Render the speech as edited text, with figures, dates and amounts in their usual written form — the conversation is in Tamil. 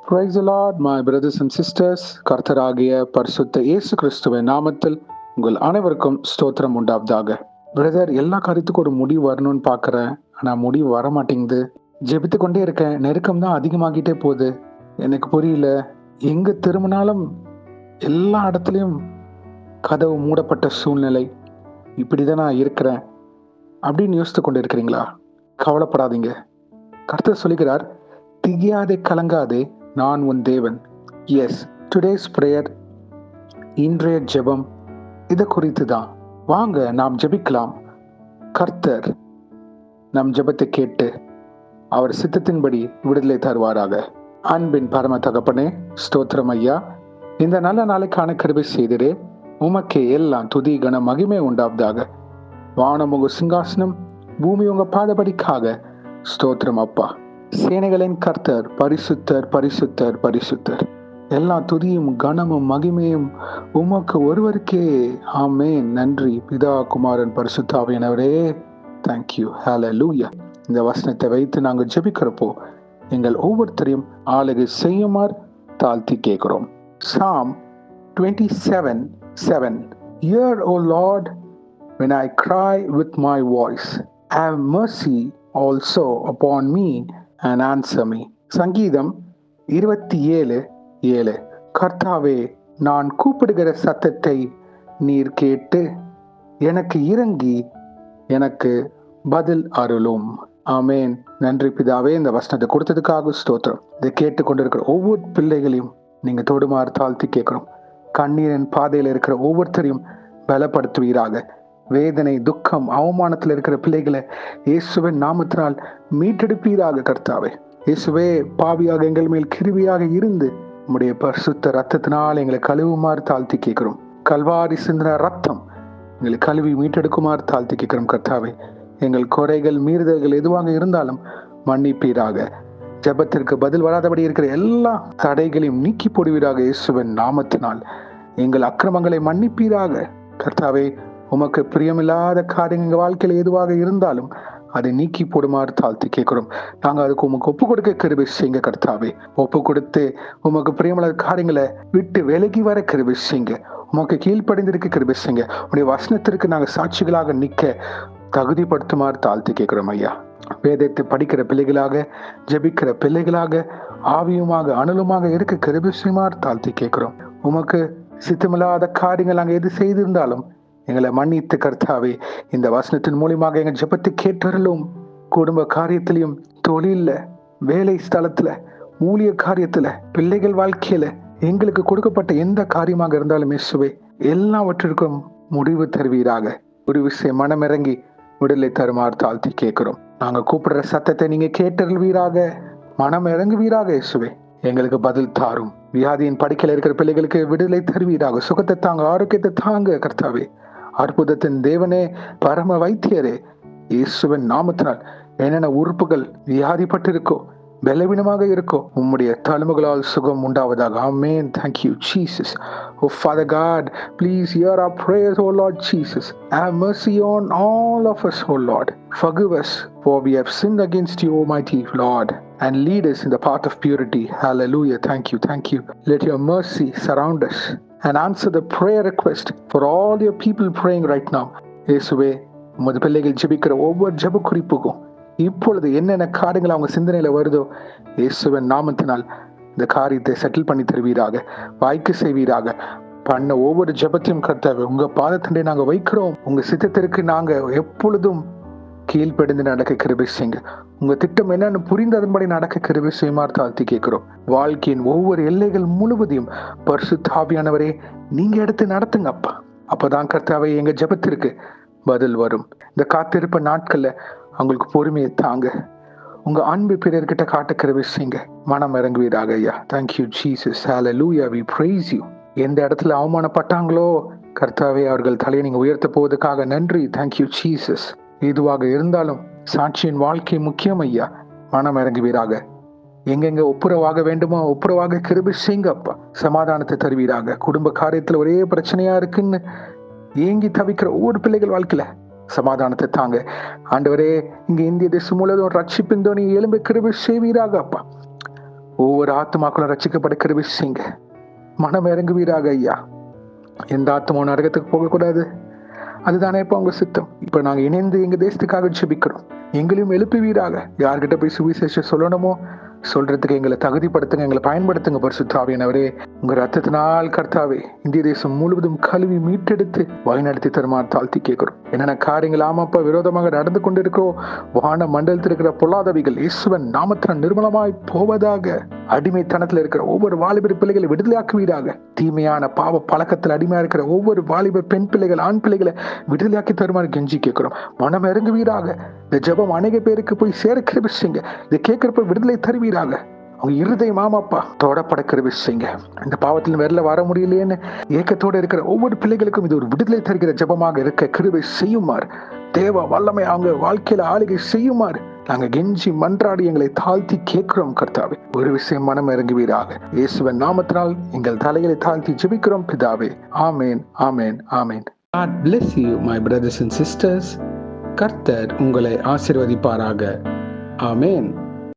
Praise the Lord, my brothers and sisters. கர்த்தராகிய பரிசுத்த இயேசு கிறிஸ்துவின் நாமத்தில் உங்கள் அனைவருக்கும் ஸ்தோத்திரம் உண்டாவதாக. பிரதர், எல்லா காரியத்துக்கும் ஒரு முடிவு வரணும்னு பார்க்குறேன், ஆனால் முடிவு வர மாட்டேங்குது. ஜெபித்து கொண்டே இருக்கேன், நெருக்கம் தான் அதிகமாகிட்டே போகுது. எனக்கு புரியல, எங்கே திரும்பினாலும் எல்லா இடத்துலையும் கதவு மூடப்பட்ட சூழ்நிலை. இப்படி தான் நான் இருக்கிறேன் அப்படின்னு யோசித்து கொண்டு இருக்கிறீங்களா? கவலைப்படாதீங்க. கர்த்தர் சொல்லுகிறார், திகியாதே கலங்காதே, நான் உன் தேவன். எஸ், டுடேஸ் ப்ரேயர், இன்றைய ஜெபம் இதை குறித்து தான். வாங்க நாம் ஜெபிக்கலாம். கர்த்தர் நம் ஜெபத்தை கேட்டு அவர் சித்தத்தின்படி விடுதலை தருவாராக. அன்பின் பரம தகப்பனே, ஸ்தோத்திரம் ஐயா. இந்த நல்ல நாளைக்கான கிருபை செய்திரே. உமக்கே எல்லாம் துதி கன மகிமை உண்டாவதாக. வானம் உங்க சிங்காசனம், பூமி உங்க பாதபடிக்காக. ஸ்தோத்திரம் அப்பா. சேனைகளின் கர்த்தர் பரிசுத்தர் பரிசுத்தர் பரிசுத்தர். எல்லா துதியும் கனமும் மகிமையும் உமக்கு ஒருவருக்கே. ஆமேன். நன்றி பிதா குமாரன் பரிசுத்தாவியானவரே. தேங்க்யூ. ஹல்லேலூயா. இந்த வசனத்தை வைத்து நாங்கள் ஜெபிக்கிறப்போ எங்கள் ஒவ்வொருத்தரையும் ஆளுகை செய்யுமாறு தாழ்த்தி கேட்கிறோம். Psalm 27:7. Hear, O Lord, when I cry with my voice. Have mercy also upon me and answer me. சங்கீதம் 27:7. கர்த்தாவே, நான் கூப்பிடுகிற சத்தத்தை நீர் கேட்டு எனக்கு இறங்கி எனக்கு பதில் அருளும். ஆமேன். நன்றி பிதாவே, இந்த வசனத்தை கொடுத்ததுக்காக ஸ்தோத்திரம். இதை கேட்டு கொண்டிருக்கிற ஒவ்வொரு பிள்ளைகளையும் நீங்க தொடுமாறு தாழ்த்தி கேட்கிறோம். கண்ணீரின் பாதையில் இருக்கிற ஒவ்வொருத்தரையும் பலப்படுத்துவீராக. வேதனை, துக்கம், அவமானத்தில் இருக்கிற பிள்ளைகளை இயேசுவின் நாமத்தினால் மீட்டெடுப்பீராக. கர்த்தாவே இயேசுவே, பாவியாக எங்கள் மேல் கிருபியாக இருந்து உம்முடைய பரிசுத்த ரத்தத்தினால் எங்களை கழுவுமாறு தாழ்த்தி கேட்கிறோம். கல்வாரி சிந்தின ரத்தம் எங்களை கழுவி மீட்டெடுக்குமாறு தாழ்த்தி கேட்கிறோம். கர்த்தாவே, எங்கள் குறைகள், மீறுதல்கள் எதுவாக இருந்தாலும் மன்னிப்பீராக. ஜெபத்திற்கு பதில் வராதபடி இருக்கிற எல்லா தடைகளையும் நீக்கி போடுவீராக. இயேசுவின் நாமத்தினால் எங்கள் அக்கிரமங்களை மன்னிப்பீராக. கர்த்தாவே, உமக்கு பிரியமில்லாத காரியங்கள் எங்கள் வாழ்க்கையில் எதுவாக இருந்தாலும் அதை நீக்கி போடுமாறு தாழ்த்தி கேட்கிறோம். நாங்கள் அதுக்கு உமக்கு ஒப்பு கொடுக்க கிருபை செய்யுங்க. கர்த்தாவே, ஒப்பு கொடுத்து உமக்கு பிரியமில்லாத காரியங்களை விட்டு விலகி வர கிருபை செய்யுங்க. உமக்கு கீழ்ப்படிந்திருக்க கிருபை செய்யுங்க. உடைய வசனத்திற்கு நாங்கள் சாட்சிகளாக நிற்க தகுதிப்படுத்துமாறு தாழ்த்தி கேட்கிறோம் ஐயா. வேதத்தை படிக்கிற பிள்ளைகளாக, ஜெபிக்கிற பிள்ளைகளாக, ஆவியுமாக அனலுமாக இருக்க கிருபை செய்யுமாறு தாழ்த்தி கேட்கிறோம். உமக்கு சித்தமில்லாத காரியங்கள் நாங்கள் எது செய்திருந்தாலும் எங்களை மன்னித்து கர்த்தாவே, இந்த வசனத்தின் மூலியமாக எங்கள் ஜெபத்தை கேட்டருளும். குடும்ப காரியத்திலையும், தொழில, வேலை ஸ்தலத்துல, ஊழிய காரியத்துல, பிள்ளைகள் வாழ்க்கையில எங்களுக்கு கொடுக்கப்பட்ட எந்த காரியமாக இருந்தாலும் இயேசுவே, எல்லாவற்றிற்கும் முடிவு தருவீராக. ஒரு விஷயம் மனமிறங்கி விடுதலை தருமாறு தாழ்த்தி கேட்கிறோம். நாங்க கூப்பிடுற சத்தத்தை நீங்க கேட்டருள்வீராக. மனம் இறங்குவீராக. இயேசுவே, எங்களுக்கு பதில் தாரும். வியாதியின் படுக்கையில் இருக்கிற பிள்ளைகளுக்கு விடுதலை தருவீராக. சுகத்தை தாங்க, ஆரோக்கியத்தை தாங்க. கர்த்தாவே, அற்புதத்தின் தேவனே, பரம வைத்தியரே, இயேசுவின் நாமத்தினால் என்னென்ன உறுப்புகள் வியாதிப்பட்டு இருக்கோ, பலவீனமாக இருக்கோ, உம்முடைய தழும்புகளால் சுகம் உண்டாவதாக. ஆமென். Thank you, Jesus. Oh Father God, please hear our prayers, oh Lord Jesus. Have mercy on all of us, oh Lord. Forgive us, for we have sinned against you, Almighty Lord, and lead us in the path of purity. Hallelujah. Thank you, thank you. Let your mercy surround us and answer the prayer request for all your people praying right now. இயேசுவே, உமது பிள்ளைகள் ஜெபிக்கிற ஒவ்வொரு ஜெப குறிப்புக்கும் இப்பொழுது என்னென்ன காரியங்கள் அவங்க சிந்தனையில வருதோ, இயேசுவின் நாமத்தினால் இந்த காரியத்தை செட்டில் பண்ணி தருவீராக. வாய்க்கு செய்வீராக. பண்ண ஒவ்வொரு ஜெபத்தையும் கர்த்தாவே உங்க பாதத்தண்டை நாங்க வைக்கிறோம். உங்க சித்தத்திற்கு நாங்க எப்பொழுதும் கீழ்ப்படிந்து நடக்க கிருபை செய்யுங்க. உங்க திட்டம் என்னன்னு புரிந்ததன்படி நடக்க கிருபை செய்யுமாறு தாழ்த்தி கேட்கிறோம். வாழ்க்கையின் ஒவ்வொரு எல்லைகள் முழுவதையும் பரிசுத்த ஆவியானவரே நீங்க எடுத்து நடத்துங்க அப்பா. அப்பதான் கர்த்தாவே எங்க ஜெபத்திற்கு பதில் வரும். இந்த காத்திருப்ப நாட்கள்ல அவங்களுக்கு பொறுமையை தாங்க. உங்க அன்பு பிறர்கிட்ட காட்ட கிருபை செய்யுங்க. மனம் இறங்குவீராக ஐயா. Thank you Jesus. Hallelujah. we praise you. எந்த இடத்துல அவமானப்பட்டாங்களோ கர்த்தாவே, அவர்கள் தலையை நீங்க உயர்த்த போவதற்காக நன்றி. Thank you Jesus. இதுவாக இருந்தாலும் சாட்சியின் வாழ்க்கை முக்கியம் ஐயா. மனம் இறங்குவீராக. எங்கெங்க ஒப்புரவாக வேண்டுமோ ஒப்புரவாக கிருபை செய்யுங்க அப்பா. சமாதானத்தை தருவீராக. குடும்ப காரியத்துல ஒரே பிரச்சனையா இருக்குன்னு ஏங்கி தவிக்கிற ஒவ்வொரு பிள்ளைகள் வாழ்க்கையில சமாதானத்தை தாங்க ஆண்டவரே. இங்க இந்திய தேசம் முழுவதும் ரட்சிப்பின் தோனி எழும்பி கிருபை செய்வீராக அப்பா. ஒவ்வொரு ஆத்மாக்களும் ரட்சிக்கப்பட கிருபை செய்யுங்க. மனம் இறங்குவீராக ஐயா. எந்த ஆத்மாவும் நரகத்துக்கு போகக்கூடாது. அதுதானே இப்ப உங்க சித்தம். இப்ப நாங்க இணைந்து எங்க தேசத்துக்காக ஜெபிக்கிறோம். எங்களையும் எழுப்புவீராக. யார்கிட்ட போய் சுவிசேஷம் சொல்லணுமோ சொல்றதுக்கு எங்களை தகுதிப்படுத்துங்க, எங்களை பயன்படுத்துங்க. பரிசுத்த ஆவியானவரே, உங்க ரத்தத்தினால் கர்த்தாவே இந்திய தேசம் முழுவதும் கழுவி மீட்டெடுத்து வழிநடத்தி தருமாறு தாழ்த்தி கேட்கிறோம். என்னென்ன காரியங்கள் ஆமாப்பா விரோதமாக நடந்து கொண்டிருக்கிறோம், வான மண்டலத்தில் இருக்கிற பொல்லாதவிகள் இயேசுவின் நாமத்தினால் நிர்மலமாய் போவதாக. அடிமைத்தனத்தில் இருக்கிற ஒவ்வொரு வாலிபர் பிள்ளைகளை விடுதலையாக்குவீராக. தீமையான பாவ பழக்கத்தில் அடிமையா இருக்கிற ஒவ்வொரு வாலிபர் பெண் பிள்ளைகள் ஆண் பிள்ளைகளை விடுதலையாக்கி தருமாறு கெஞ்சி கேட்கிறோம். மனம் இறங்குவீராக. இந்த ஜெபம் அநேக பேருக்கு போய் சேர கிருபை செய்யுங்க. இதை கேட்கிறப்ப விடுதலை தருவீராக. அவங்க இருதயம் மாமாப்பா தொடப்பட கிருபை செய்யுங்க. இந்த பாவத்தில் வெளில வர முடியலையேன்னு ஏக்கத்தோடு இருக்கிற ஒவ்வொரு பிள்ளைகளுக்கும் இது ஒரு விடுதலை தருகிற ஜெபமாக இருக்க கிருபை செய்யுமாறு, தேவ வல்லமை அவங்க வாழ்க்கையில ஆளுகை செய்யுமாறு நாங்க கெஞ்சி மன்றாடி எங்களை தாழ்த்தி கேட்கிறோம் கர்த்தாவே. ஒரு விஷயம் மனம் இறங்குவீராக. இயேசுவின் நாமத்தினால் எங்கள் தலைகளை தாழ்த்தி ஜெபிக்கிறோம் பிதாவே. ஆமேன், ஆமேன், ஆமேன். God bless you, my brothers and sisters. கர்த்தர் உங்களை ஆசீர்வதிப்பாராக. ஆமேன்.